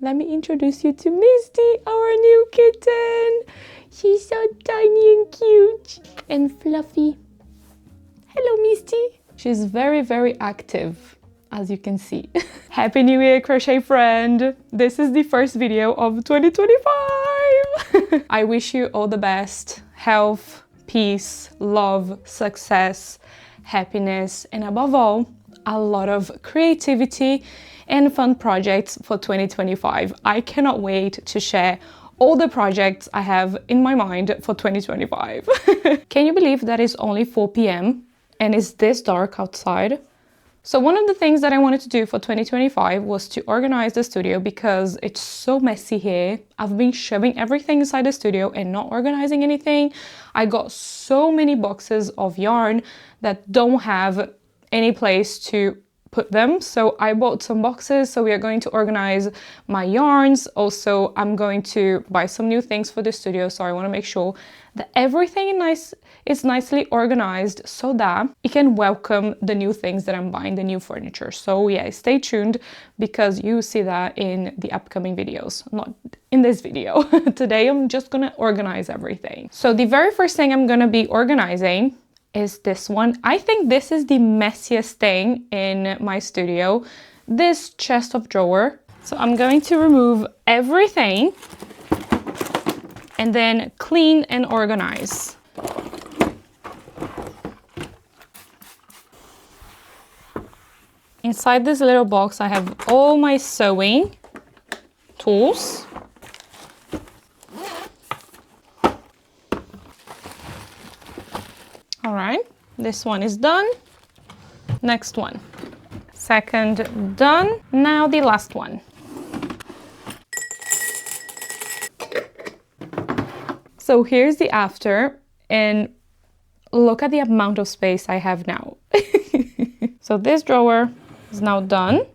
Let me introduce you to Misty, our new kitten. She's so tiny and cute and fluffy. Hello, Misty. She's very, very active, as you can see. Happy New Year, crochet friend. This is the first video of 2025. I wish you all the best. Health, peace, love, success, happiness, and above all, a lot of creativity and fun projects for 2025. I cannot wait to share all the projects I have in my mind for 2025. Can you believe that it's only 4 p.m. and it's this dark outside? So one of the things that I wanted to do for 2025 was to organize the studio because it's so messy here. I've been shoving everything inside the studio and not organizing anything. I got so many boxes of yarn that don't have any place to put them. So I bought some boxes. So we are going to organize my yarns. Also, I'm going to buy some new things for the studio. So I want to make sure that everything is nicely organized so that it can welcome the new things that I'm buying, the new furniture. So yeah, stay tuned because you see that in the upcoming videos, not in this video. Today, I'm just gonna organize everything. So the very first thing I'm gonna be organizing is this one. I think this is the messiest thing in my studio, this chest of drawer. So I'm going to remove everything and then clean and organize. Inside this little box, I have all my sewing tools. All right, this one is done. Next one. Second done. Now the last one. So here's the after, and look at the amount of space I have now. So this drawer is now done.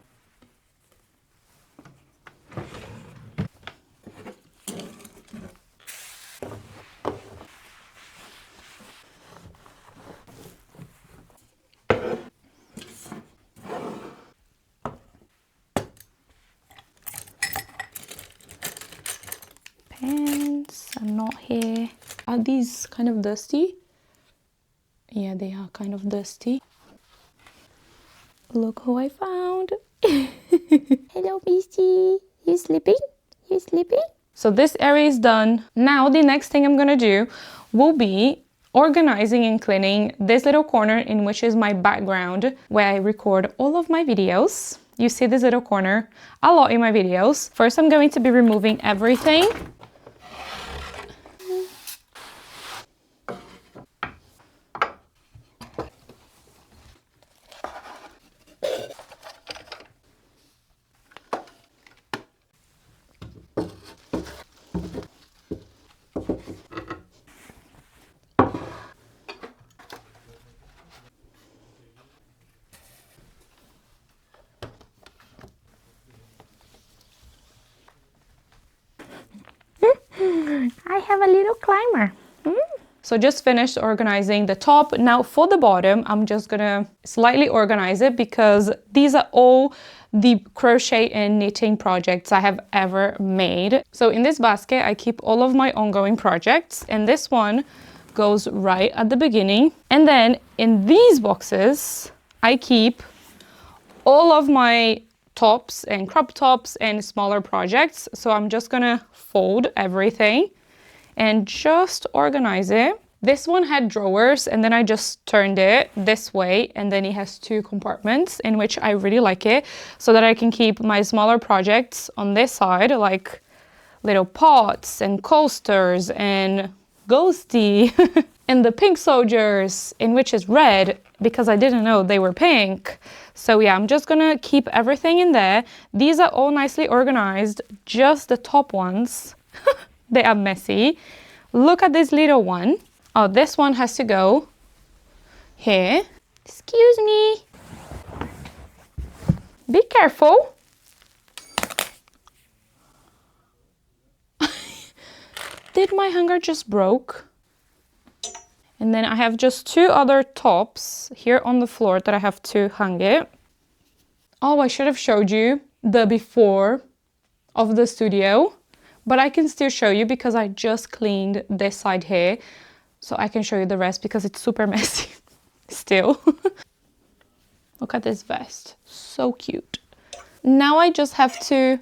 Pants are not here. Are these kind of dusty? Yeah, they are kind of dusty. Look who I found. Hello, Misty. You sleeping? You sleeping? So this area is done. Now the next thing I'm gonna do will be organizing and cleaning this little corner in which is my background where I record all of my videos. You see this little corner a lot in my videos. First, I'm going to be removing everything. I have a little climber. So just finished organizing the top. Now for the bottom, I'm just gonna slightly organize it because these are all the crochet and knitting projects I have ever made. So in this basket, I keep all of my ongoing projects, and this one goes right at the beginning. And then in these boxes, I keep all of my tops and crop tops and smaller projects. So I'm just gonna fold everything and just organize it. This one had drawers, and then I just turned it this way, and then it has 2 compartments, in which I really like it, so that I can keep my smaller projects on this side, like little pots and coasters and ghosty and the pink soldiers, in which is red because I didn't know they were pink. So yeah, I'm just gonna keep everything in there. These are all nicely organized, just the top ones. They are messy. Look at this little one. Oh, this one has to go here. Excuse me. Be careful. Did my hanger just broke? And then I have just 2 other tops here on the floor that I have to hang it. Oh, I should have showed you the before of the studio, but I can still show you because I just cleaned this side here, so I can show you the rest because it's super messy still. Look at this vest, so cute. Now I just have to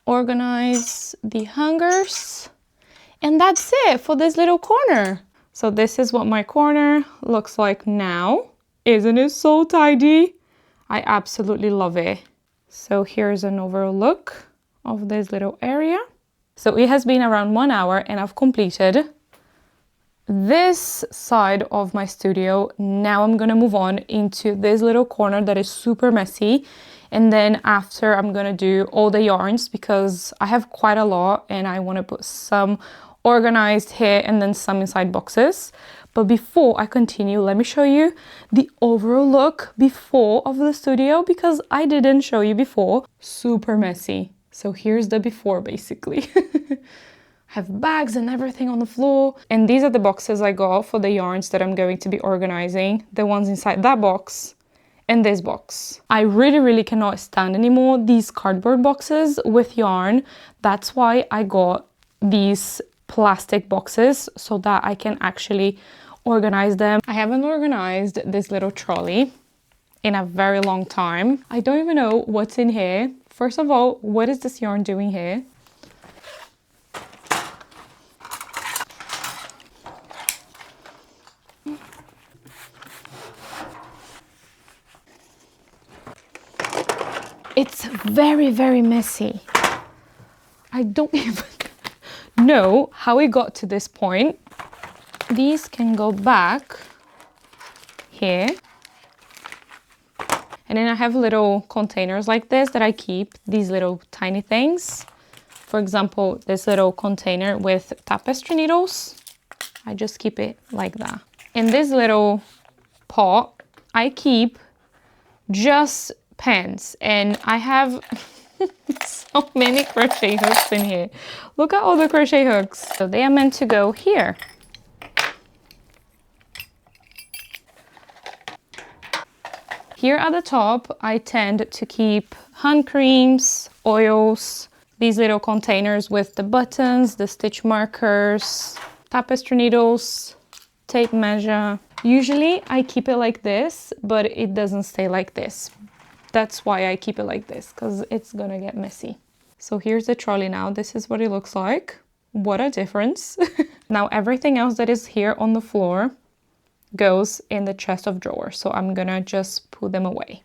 organize the hangers, and that's it for this little corner. So this is what my corner looks like now. Isn't it so tidy? I absolutely love it. So here's an overall look of this little area. So it has been around 1 hour and I've completed this side of my studio. Now I'm gonna move on into this little corner that is super messy. And then after I'm gonna do all the yarns because I have quite a lot and I wanna put some organized here and then some inside boxes. But before I continue, let me show you the overall look before of the studio because I didn't show you before. Super messy. So here's the before basically. Have bags and everything on the floor. And these are the boxes I got for the yarns that I'm going to be organizing. The ones inside that box and this box. I really cannot stand anymore these cardboard boxes with yarn. That's why I got these plastic boxes so that I can actually organize them. I haven't organized this little trolley in a very long time. I don't even know what's in here. First of all, what is this yarn doing here? It's very messy. I don't even know how it got to this point. These can go back here. And then I have little containers like this that I keep these little tiny things. For example, this little container with tapestry needles. I just keep it like that. In this little pot, I keep just pens, and I have so many crochet hooks in here. Look at all the crochet hooks. So they are meant to go here. Here at the top, I tend to keep hand creams, oils, these little containers with the buttons, the stitch markers, tapestry needles, tape measure. Usually I keep it like this, but it doesn't stay like this. That's why I keep it like this, because it's gonna get messy. So here's the trolley now. This is what it looks like. What a difference. Now everything else that is here on the floor goes in the chest of drawers. So I'm gonna just put them away.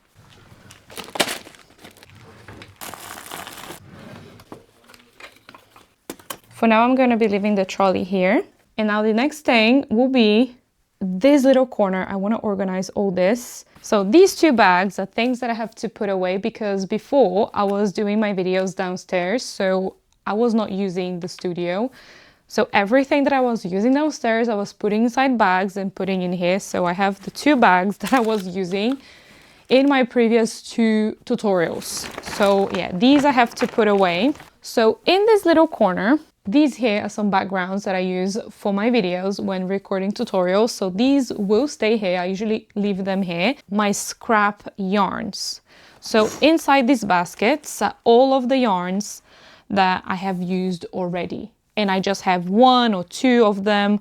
For now, I'm gonna be leaving the trolley here. And now the next thing will be this little corner. I wanna organize all this. So these two bags are things that I have to put away because before I was doing my videos downstairs, so I was not using the studio. So everything that I was using downstairs, I was putting inside bags and putting in here. So I have the two bags that I was using in my previous two tutorials. So yeah, these I have to put away. So in this little corner, these here are some backgrounds that I use for my videos when recording tutorials. So these will stay here. I usually leave them here. My scrap yarns. So inside these baskets are all of the yarns that I have used already. And I just have one or two of them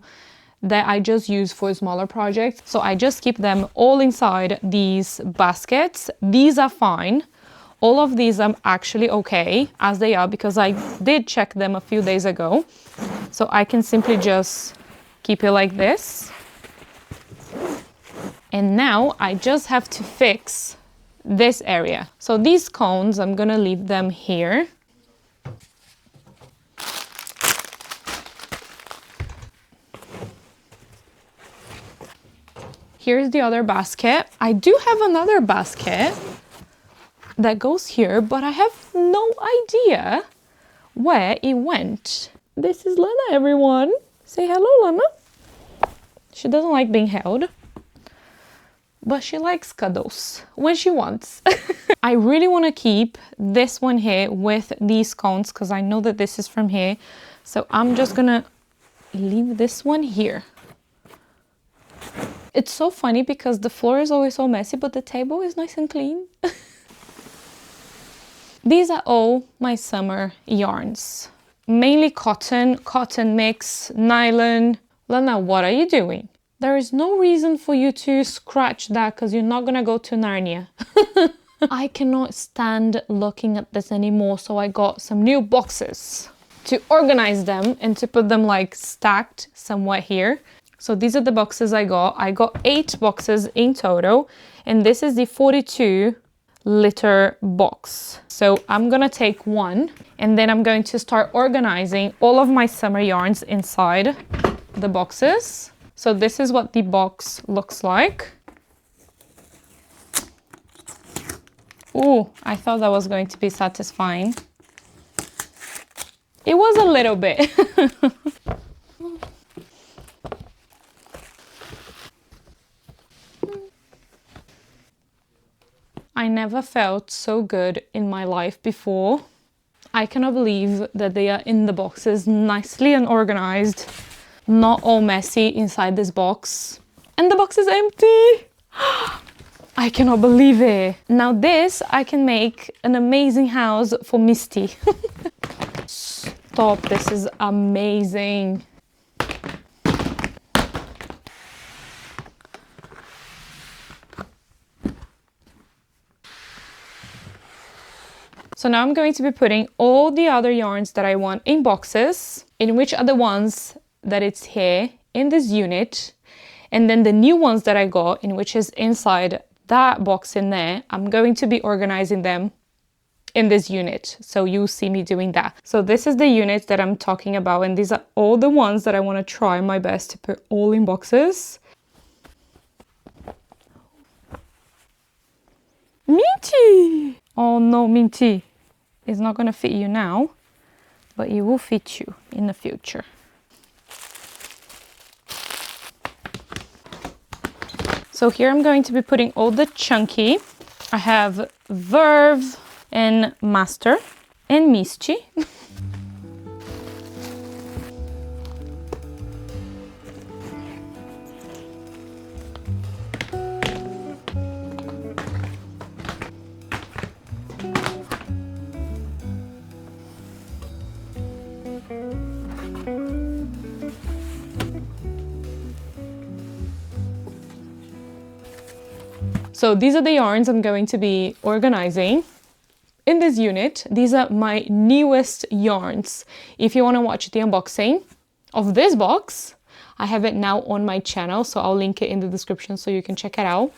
that I just use for smaller projects. So I just keep them all inside these baskets. These are fine. All of these are actually okay as they are because I did check them a few days ago. So I can simply just keep it like this. And now I just have to fix this area. So these cones, I'm gonna leave them here. Here's the other basket. I do have another basket that goes here, but I have no idea where it went. This is Lena, everyone. Say hello, Lena. She doesn't like being held, but she likes cuddles when she wants. I really want to keep this one here with these cones because I know that this is from here. So I'm just gonna leave this one here. It's so funny because the floor is always so messy, but the table is nice and clean. These are all my summer yarns. Mainly cotton, cotton mix, nylon. Lana, what are you doing? There is no reason for you to scratch that because you're not gonna go to Narnia. I cannot stand looking at this anymore, so I got some new boxes to organize them and to put them like stacked somewhere here. So these are the boxes I got. I got 8 boxes in total, and this is the 42-liter box. So I'm gonna take one, and then I'm going to start organizing all of my summer yarns inside the boxes. So this is what the box looks like. Ooh, I thought that was going to be satisfying. It was a little bit. I never felt so good in my life before. I cannot believe that they are in the boxes nicely and organized, not all messy inside this box. And the box is empty. I cannot believe it. Now this, I can make an amazing house for Misty. Stop, this is amazing. So now I'm going to be putting all the other yarns that I want in boxes, in which are the ones that it's here in this unit. And then the new ones that I got, in which is inside that box in there, I'm going to be organizing them in this unit. So you'll see me doing that. So this is the unit that I'm talking about, and these are all the ones that I want to try my best to put all in boxes. Minty! Oh no, Minty. It's not going to fit you now, but it will fit you in the future. So here I'm going to be putting all the chunky. I have Verve and Master and Misty. So these are the yarns I'm going to be organizing in this unit. These are my newest yarns. If you want to watch the unboxing of this box, I have it now on my channel, so I'll link it in the description so you can check it out.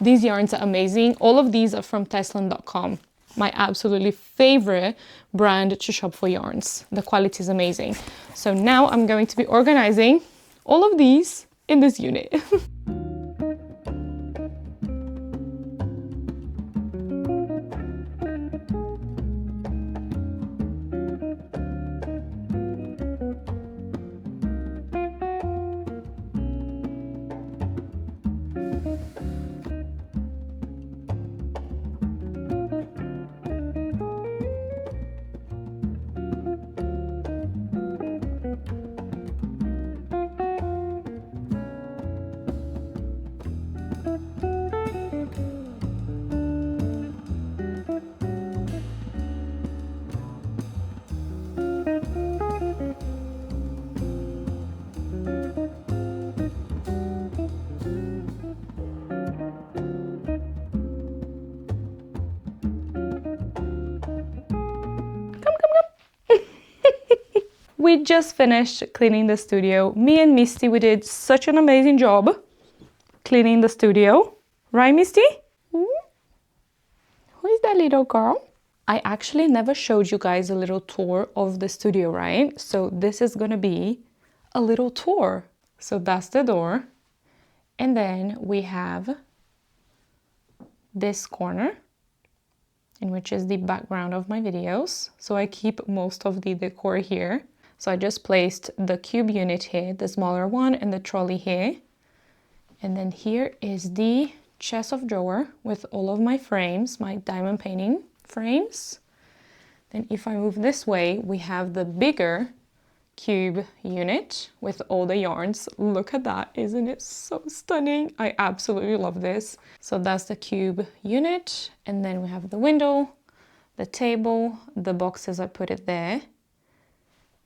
These yarns are amazing. All of these are from Teslan.com, my absolutely favorite brand to shop for yarns. The quality is amazing. So now I'm going to be organizing all of these in this unit. We just finished cleaning the studio. Me and Misty, we did such an amazing job cleaning the studio. Right, Misty? Who is that little girl? I actually never showed you guys a little tour of the studio, right? So this is gonna be a little tour. So that's the door. And then we have this corner, in which is the background of my videos. So I keep most of the decor here. So I just placed the cube unit here, the smaller one, and the trolley here. And then here is the chest of drawer with all of my frames, my diamond painting frames. Then if I move this way, we have the bigger cube unit with all the yarns. Look at that, isn't it so stunning? I absolutely love this. So that's the cube unit. And then we have the window, the table, the boxes, I put it there.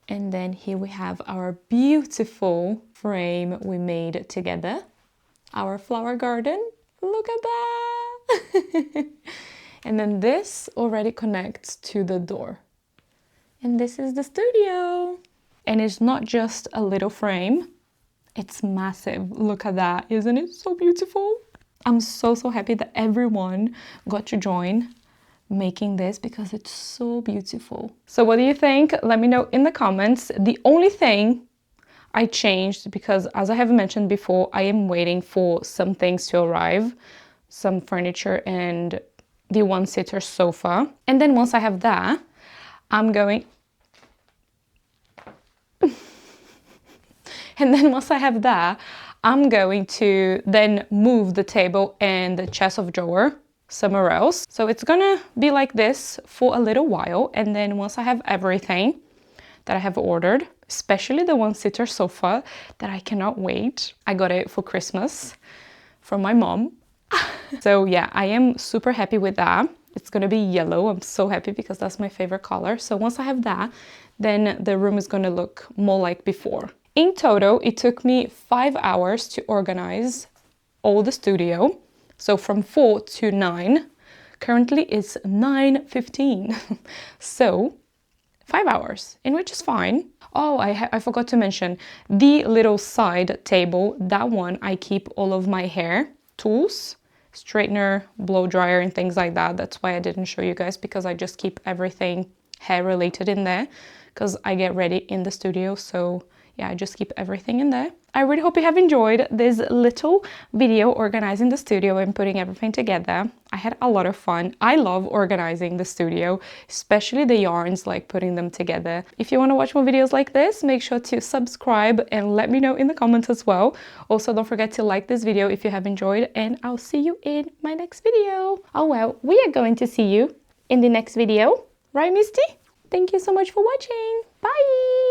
And then here we have our beautiful frame we made together. Our flower garden. Look at that! And then this already connects to the door. And this is the studio. And it's not just a little frame. It's massive. Look at that. Isn't it so beautiful? I'm so happy that everyone got to join making this because it's so beautiful. So what do you think? Let me know in the comments. The only thing I changed, because as I have mentioned before, I am waiting for some things to arrive, some furniture and the one-seater sofa. And then once I have that, I'm going... And then once I have that, I'm going to then move the table and the chest of drawer somewhere else. So it's gonna be like this for a little while. And then once I have everything that I have ordered, especially the one-seater sofa that I cannot wait. I got it for Christmas from my mom. So yeah, I am super happy with that. It's gonna be yellow. I'm so happy because that's my favorite color. So once I have that, then the room is gonna look more like before. In total, it took me 5 hours to organize all the studio. So from 4 to 9, currently it's 9:15. So 5 hours, in which is fine. Oh, I forgot to mention the little side table. That one, I keep all of my hair tools, straightener, blow dryer and things like that. That's why I didn't show you guys, because I just keep everything hair related in there because I get ready in the studio. So yeah, I just keep everything in there. I really hope you have enjoyed this little video organizing the studio and putting everything together. I had a lot of fun. I love organizing the studio, especially the yarns, like putting them together. If you want to watch more videos like this, make sure to subscribe and let me know in the comments as well. Also, don't forget to like this video if you have enjoyed, and I'll see you in my next video. Oh well, we are going to see you in the next video. Right, Misty? Thank you so much for watching. Bye!